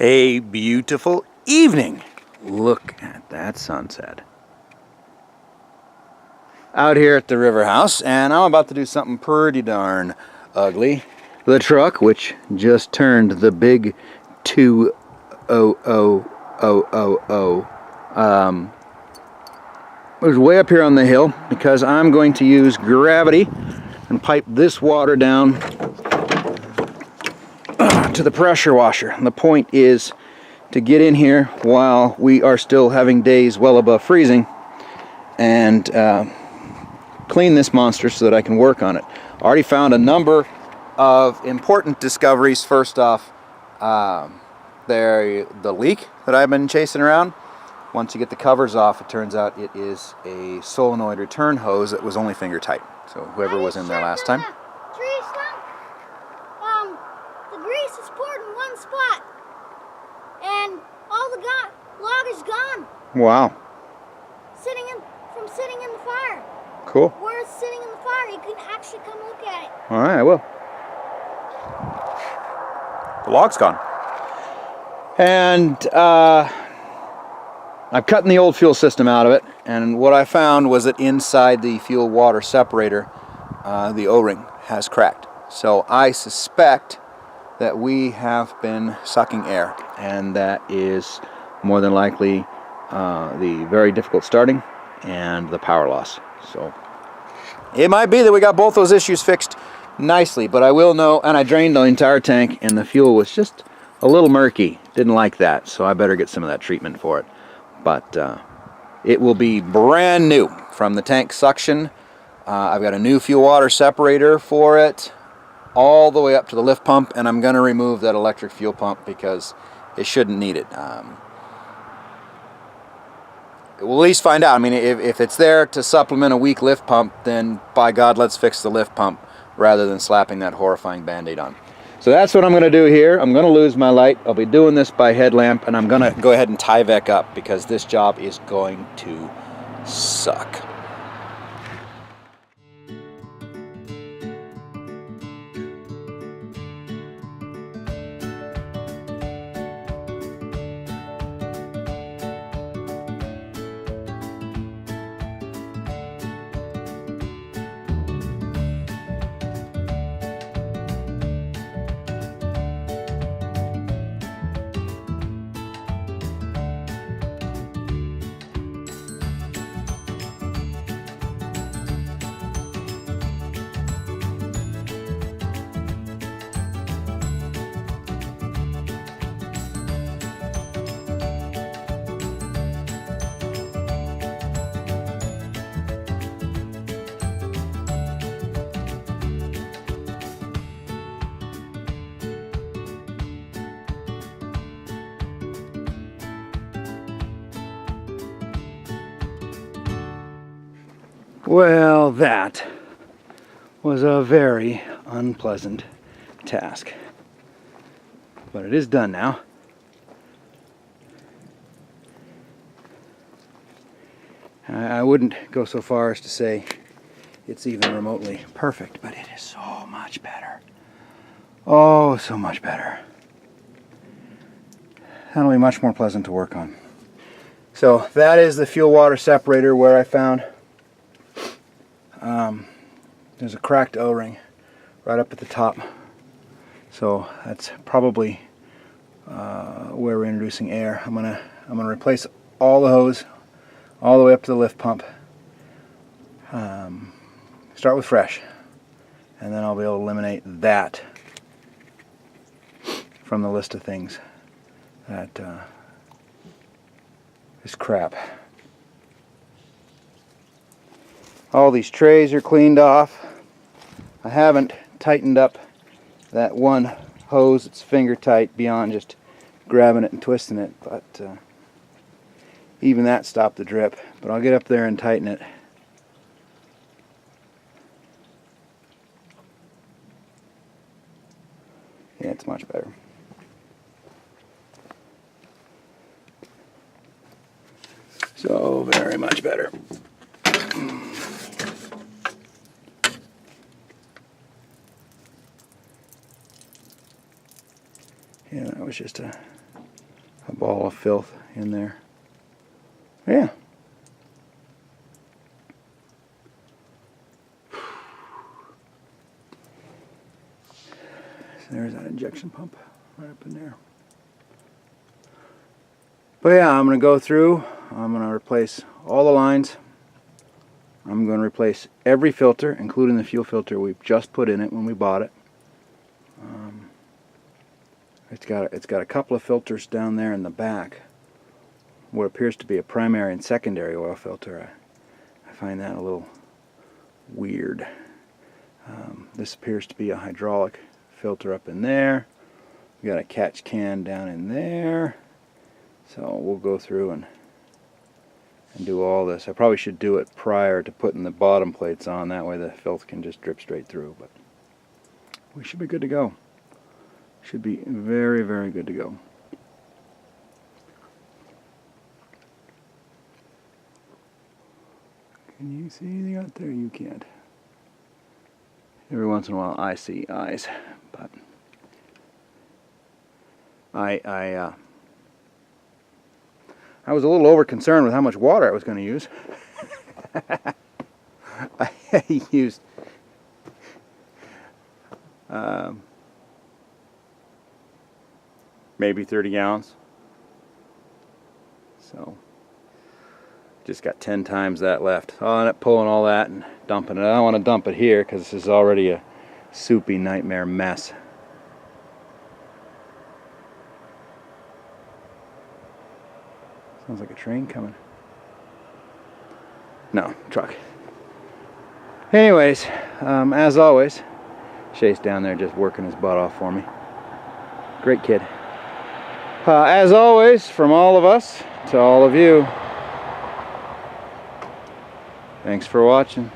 A beautiful evening. Look at that sunset. Out here at the river house, and I'm about to do something pretty darn ugly. The truck, which just turned the big 20000, was way up here on the hill because I'm going to use gravity and pipe this water down to the pressure washer. And the point is to get in here while we are still having days well above freezing and clean this monster so that I can work on it. I already found a number of important discoveries. First off, the leak that I've been chasing around. Once you get the covers off, it turns out it is a solenoid return hose that was only finger tight. So whoever was in there last time. The grease is poured in one spot, and all the log is gone. Wow. From sitting in the fire. Cool. Where it's sitting in the fire, you can actually come look at it. All right, I will. The log's gone. And I've cut the old fuel system out of it, and what I found was that inside the fuel water separator, the O-ring has cracked. So I suspect that we have been sucking air, and that is more than likely the very difficult starting and the power loss. So it might be that we got both those issues fixed nicely, but I will know. And I drained the entire tank, and the fuel was just a little murky. Didn't like that, so I better get some of that treatment for it. But it will be brand new from the tank suction. I've got a new fuel water separator for it, all the way up to the lift pump, and I'm going to remove that electric fuel pump because it shouldn't need it. We'll at least find out. I mean, if it's there to supplement a weak lift pump, then by God, let's fix the lift pump rather than slapping that horrifying Band-Aid on. So that's what I'm going to do here. I'm going to lose my light. I'll be doing this by headlamp, and I'm going to go ahead and Tievek up because this job is going to suck. Well, that was a very unpleasant task, but it is done now. I wouldn't go so far as to say it's even remotely perfect, but it is so much better. Oh, so much better. That'll be much more pleasant to work on. So that is the fuel water separator where I found there's a cracked O-ring right up at the top. So that's probably where we're introducing air. I'm gonna replace all the hose all the way up to the lift pump. Start with fresh, and then I'll be able to eliminate that from the list of things that is crap. All these trays are cleaned off. I haven't tightened up that one hose that's finger tight beyond just grabbing it and twisting it, but even that stopped the drip. But I'll get up there and tighten it. Yeah, it's much better. So very much better. Yeah, that was just a a ball of filth in there. Yeah. So there's that injection pump right up in there. But yeah, I'm going to go through, I'm going to replace all the lines. I'm going to replace every filter, including the fuel filter we've just put in it when we bought it. It's got a couple of filters down there in the back. What appears to be a primary and secondary oil filter. I find that a little weird. This appears to be a hydraulic filter up in there. We got a catch can down in there. So we'll go through and do all this. I probably should do it prior to putting the bottom plates on. That way the filth can just drip straight through. But we should be good to go. Should be very, very good to go. Can you see anything out there? You can't. Every once in a while I see eyes, but I was a little over concerned with how much water I was going to use. I used maybe 30 gallons. So just got 10 times that left. I'll end up pulling all that and dumping it. I don't want to dump it here because this is already a soupy nightmare mess. Sounds like a train coming. No, truck. Anyways, as always, Shay's down there just working his butt off for me. Great kid. As always, from all of us to all of you, thanks for watching.